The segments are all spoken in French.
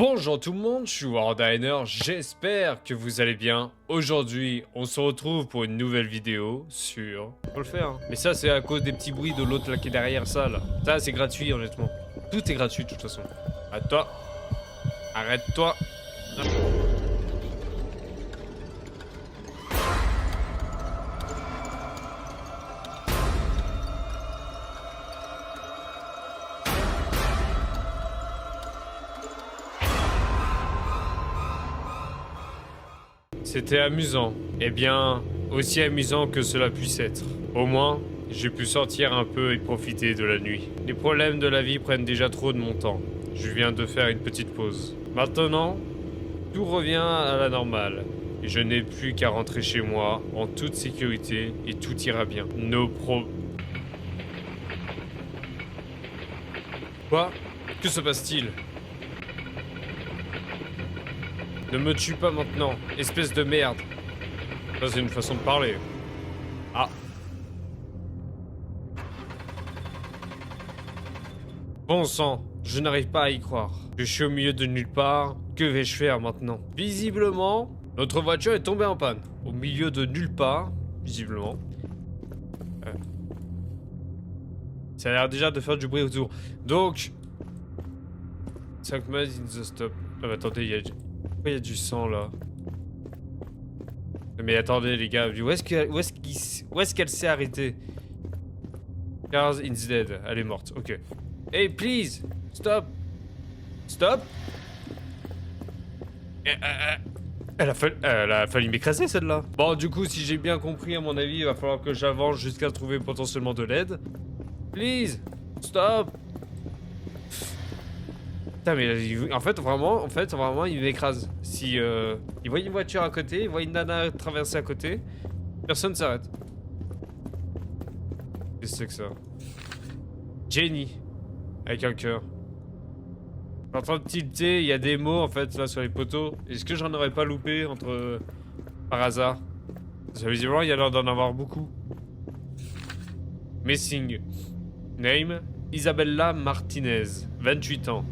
Bonjour tout le monde, je suis Wardiner, j'espère que vous allez bien. Aujourd'hui, on se retrouve pour une nouvelle vidéo sur... Faut le faire, hein. Mais ça, c'est à cause des petits bruits de l'autre là qui est derrière ça, là. Ça, c'est gratuit, honnêtement. Tout est gratuit, de toute façon. Arrête-toi. Arrête-toi. C'était amusant. Eh bien, aussi amusant que cela puisse être. Au moins, j'ai pu sortir un peu et profiter de la nuit. Les problèmes de la vie prennent déjà trop de mon temps. Je viens de faire une petite pause. Maintenant, tout revient à la normale. Et je n'ai plus qu'à rentrer chez moi en toute sécurité et tout ira bien. Quoi? Que se passe-t-il? Ne me tue pas maintenant, espèce de merde. Ça, c'est une façon de parler. Ah. Bon sang, je n'arrive pas à y croire. Je suis au milieu de nulle part. Que vais-je faire maintenant? Visiblement, notre voiture est tombée en panne. Au milieu de nulle part, visiblement. Ça a l'air déjà de faire du bruit autour. Donc... 5 miles in the stop. Ah mais attendez, pourquoi il y a du sang là? Mais attendez les gars, où est-ce qu'elle s'est arrêtée? Cars is dead, elle est morte, ok. Hey please, stop. Stop. Elle a failli m'écraser celle-là. Bon du coup si j'ai bien compris à mon avis il va falloir que j'avance jusqu'à trouver potentiellement de l'aide. Please, stop. Putain mais en fait vraiment il m'écrase. Si il voit une voiture à côté, il voit une nana traverser à côté, personne s'arrête. Qu'est-ce que c'est que ça? Jenny avec un cœur. En train de tilter, il y a des mots en fait là sur les poteaux. Est-ce que j'en aurais pas loupé entre par hasard? Parce que visiblement il y a l'air d'en avoir beaucoup. Missing. Name Isabella Martinez, 28 ans.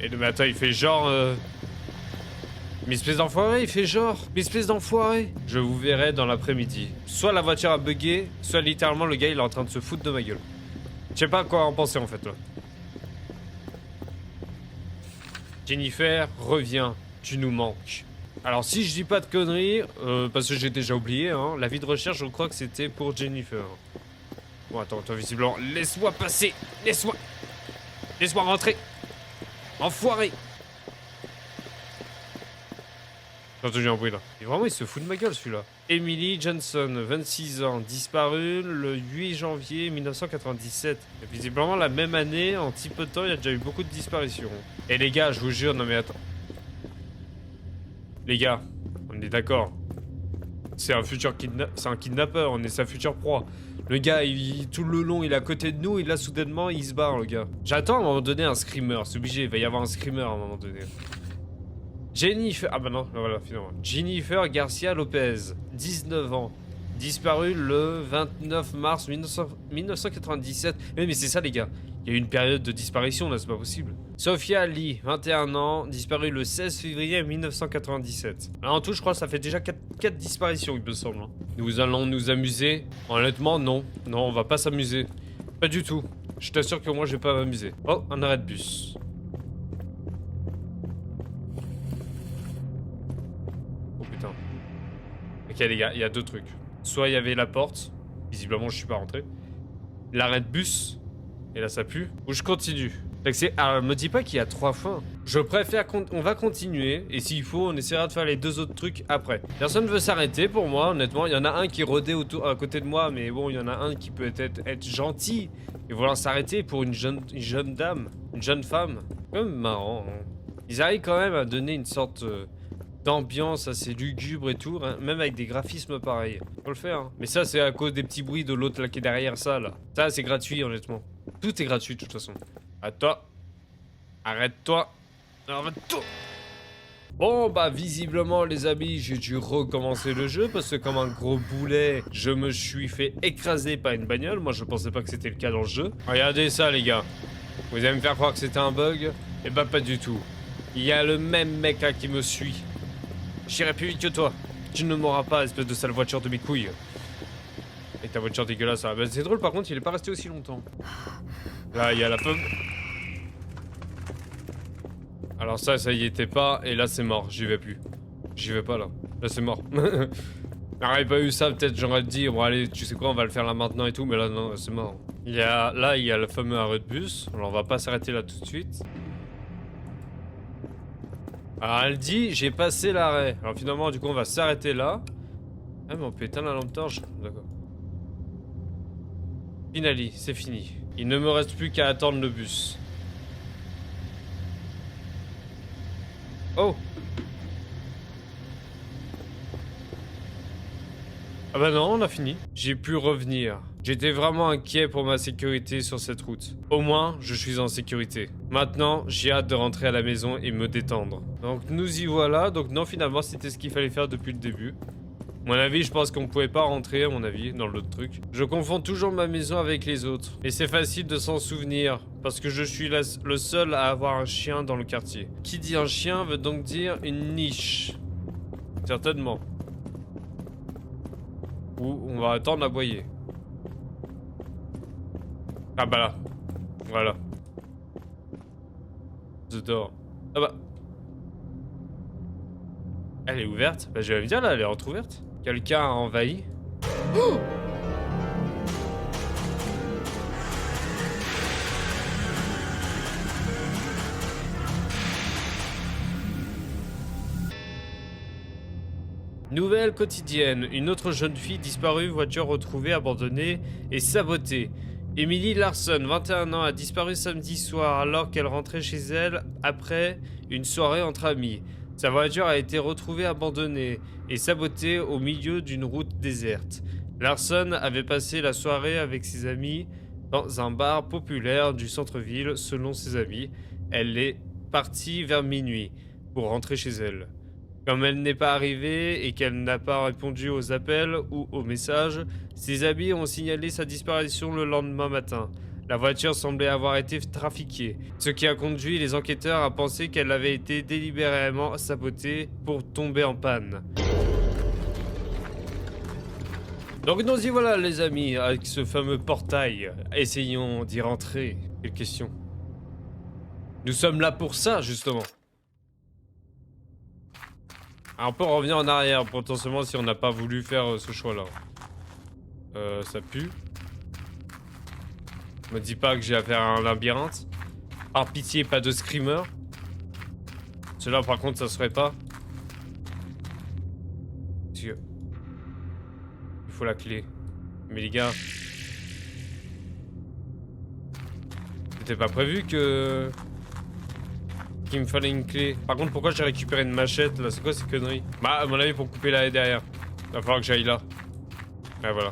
Et le matin il fait genre Mais espèce d'enfoiré, il fait genre Mais espèce d'enfoiré. Je vous verrai dans l'après-midi. Soit la voiture a bugué, soit littéralement le gars il est en train de se foutre de ma gueule. Je sais pas quoi en penser en fait là. Jennifer, reviens, tu nous manques. Alors si je dis pas de conneries, parce que j'ai déjà oublié, hein, la vie de recherche je crois que c'était pour Jennifer. Bon attends, visiblement, laisse-moi passer. Laisse-moi rentrer. Enfoiré. J'ai entendu un bruit là. Et vraiment il se fout de ma gueule celui-là. Emily Johnson, 26 ans, disparue le 8 janvier 1997. Et visiblement la même année, en si peu de temps, il y a déjà eu beaucoup de disparitions. Et les gars, je vous jure, non mais attends. Les gars, on est d'accord. C'est un kidnappeur, on est sa future proie. Le gars, tout le long, il est à côté de nous, et là, soudainement, il se barre, le gars. J'attends à un moment donné un screamer, c'est obligé, il va y avoir un screamer à un moment donné. Jennifer... Ah bah non, voilà, finalement. Jennifer Garcia Lopez, 19 ans. Disparue le 29 mars 1997. Mais c'est ça, les gars. Il y a eu une période de disparition, là, c'est pas possible. Sophia Lee, 21 ans, disparue le 16 février 1997. Alors, en tout, je crois que ça fait déjà 4 disparitions, il me semble. Nous allons nous amuser. Honnêtement, non. Non, on va pas s'amuser. Pas du tout. Je t'assure que moi, je vais pas m'amuser. Oh, un arrêt de bus. Oh putain. Ok, les gars, il y a deux trucs. Soit il y avait la porte. Visiblement, je suis pas rentré. L'arrêt de bus. Et là, ça pue. Ou je continue. Alors, me dis pas qu'il y a 3 fins. Je préfère... On va continuer. Et s'il faut, on essaiera de faire les 2 autres trucs après. Personne ne veut s'arrêter pour moi, honnêtement. Il y en a un qui rôdait à côté de moi. Mais bon, il y en a un qui peut être gentil. Et vouloir s'arrêter pour une jeune dame. Une jeune femme. Quand même marrant. Hein. Ils arrivent quand même à donner une sorte... d'ambiance assez lugubre et tout, hein, même avec des graphismes pareils. Faut le faire, hein. Mais ça, c'est à cause des petits bruits de l'autre là qui est derrière ça, là. Ça, c'est gratuit, honnêtement. Tout est gratuit, de toute façon. À toi. Arrête-toi. Arrête-toi. Bon bah visiblement les amis, j'ai dû recommencer le jeu parce que comme un gros boulet, je me suis fait écraser par une bagnole. Moi je pensais pas que c'était le cas dans le jeu. Regardez ça les gars. Vous allez me faire croire que c'était un bug? Eh bah pas du tout. Il y a le même mec là qui me suit. J'irai plus vite que toi. Tu ne m'auras pas, espèce de sale voiture de mes couilles. Et ta voiture dégueulasse, ça. Bah, c'est drôle par contre, il est pas resté aussi longtemps. Là, il y a la pomme. Alors ça y était pas, et là c'est mort, j'y vais plus. J'y vais pas là. Là c'est mort. J'aurais pas eu ça, peut-être j'aurais dit, bon allez, tu sais quoi, on va le faire là maintenant et tout, mais là non, c'est mort. Là, il y a le fameux arrêt de bus. Alors on va pas s'arrêter là tout de suite. Alors elle dit, j'ai passé l'arrêt. Alors finalement, du coup, on va s'arrêter là. Ah mais on peut éteindre la lampe torche, d'accord. Finali, c'est fini. Il ne me reste plus qu'à attendre le bus. Oh! Ah bah non, on a fini. J'ai pu revenir. J'étais vraiment inquiet pour ma sécurité sur cette route. Au moins, je suis en sécurité. Maintenant, j'ai hâte de rentrer à la maison et me détendre. Donc nous y voilà. Donc non, finalement, c'était ce qu'il fallait faire depuis le début. À mon avis, je pense qu'on pouvait pas rentrer, à mon avis, dans l'autre truc. Je confonds toujours ma maison avec les autres. Et c'est facile de s'en souvenir, parce que je suis le seul à avoir un chien dans le quartier. Qui dit un chien veut donc dire une niche. Certainement. Ou on va attendre d'aboyer. Ah bah là. Voilà. Je dors. Ah bah. Elle est ouverte? Bah j'allais me dire là, elle est entrouverte. Quelqu'un a envahi. Oh! Nouvelle quotidienne. Une autre jeune fille disparue, voiture retrouvée, abandonnée et sabotée. Emily Larson, 21 ans, a disparu samedi soir alors qu'elle rentrait chez elle après une soirée entre amis. Sa voiture a été retrouvée abandonnée et sabotée au milieu d'une route déserte. Larson avait passé la soirée avec ses amis dans un bar populaire du centre-ville. Selon ses amis, elle est partie vers minuit pour rentrer chez elle. Comme elle n'est pas arrivée et qu'elle n'a pas répondu aux appels ou aux messages, ses amis ont signalé sa disparition le lendemain matin. La voiture semblait avoir été trafiquée, ce qui a conduit les enquêteurs à penser qu'elle avait été délibérément sabotée pour tomber en panne. Donc nous y voilà les amis, avec ce fameux portail. Essayons d'y rentrer. Quelle question? Nous sommes là pour ça justement. Alors on peut revenir en arrière potentiellement si on n'a pas voulu faire ce choix là. Ça pue. Me dis pas que j'ai affaire à un labyrinthe. Par pitié, pas de screamer. Celui-là par contre ça serait pas. Il faut la clé. Mais les gars, c'était pas prévu que... qu'il me fallait une clé. Par contre, pourquoi j'ai récupéré une machette là? C'est quoi ces conneries? Bah, à mon avis, pour couper la haie derrière. Il va falloir que j'aille là. Ouais, voilà.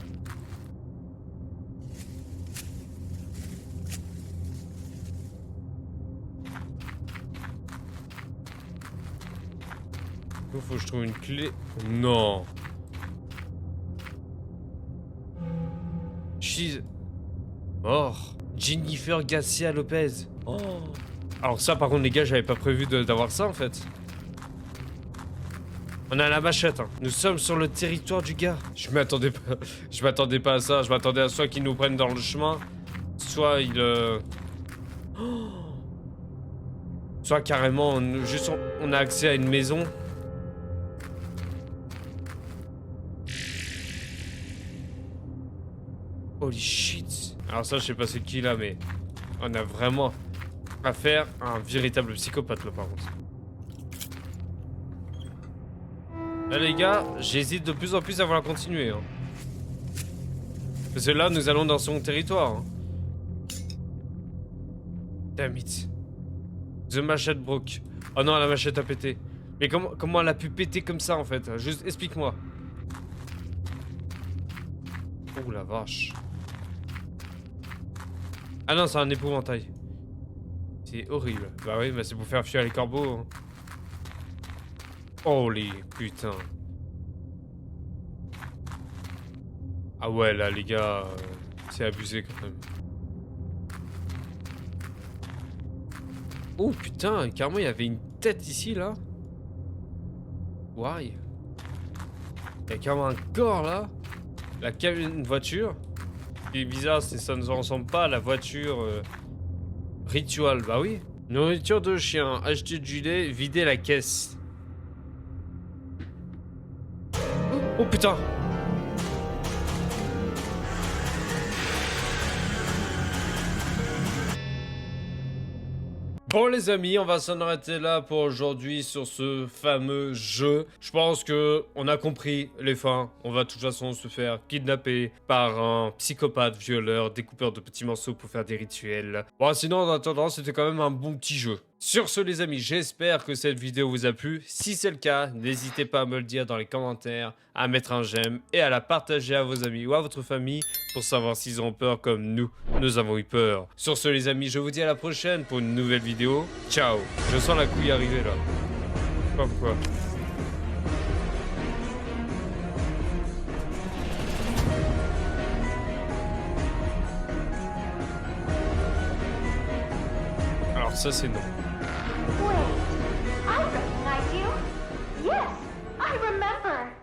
Il faut que je trouve une clé. Non. She's mort. Jennifer Garcia Lopez. Oh. Alors ça par contre les gars, j'avais pas prévu d'avoir ça en fait. On a la machette hein. Nous sommes sur le territoire du gars. Je m'attendais pas à ça. Je m'attendais à soit qu'ils nous prennent dans le chemin, soit ils soit carrément on a accès à une maison. Holy shit. Alors ça je sais pas c'est qui là, mais on a vraiment affaire à un véritable psychopathe là par contre. Là les gars, j'hésite de plus en plus à vouloir continuer hein. Parce que là nous allons dans son territoire hein. Damn it. The machette broke. Oh non, la machette a pété. Mais comment elle a pu péter comme ça en fait? Juste explique-moi. Oh la vache. Ah non, c'est un épouvantail. C'est horrible. Bah oui, bah c'est pour faire fuir les corbeaux. Hein. Holy putain. Ah ouais, là, les gars, c'est abusé quand même. Oh putain, carrément, il y avait une tête ici, là. Why? Il y a carrément un corps, là. La cabine de voiture. Ce qui est bizarre, c'est que ça ne ressemble pas à la voiture ritual. Bah oui. Nourriture de chien, acheter du lait, vider la caisse. Oh putain! Bon les amis, on va s'en arrêter là pour aujourd'hui sur ce fameux jeu. Je pense que on a compris les fins. On va de toute façon se faire kidnapper par un psychopathe, violeur, découpeur de petits morceaux pour faire des rituels. Bon sinon en attendant, c'était quand même un bon petit jeu. Sur ce les amis, j'espère que cette vidéo vous a plu. Si c'est le cas, n'hésitez pas à me le dire dans les commentaires, à mettre un j'aime et à la partager à vos amis ou à votre famille pour savoir s'ils ont peur comme nous avons eu peur. Sur ce les amis, je vous dis à la prochaine pour une nouvelle vidéo. Ciao. Je sens la couille arriver là. Je sais pas pourquoi. Alors ça c'est non. Wait, I recognize you. Yes, I remember.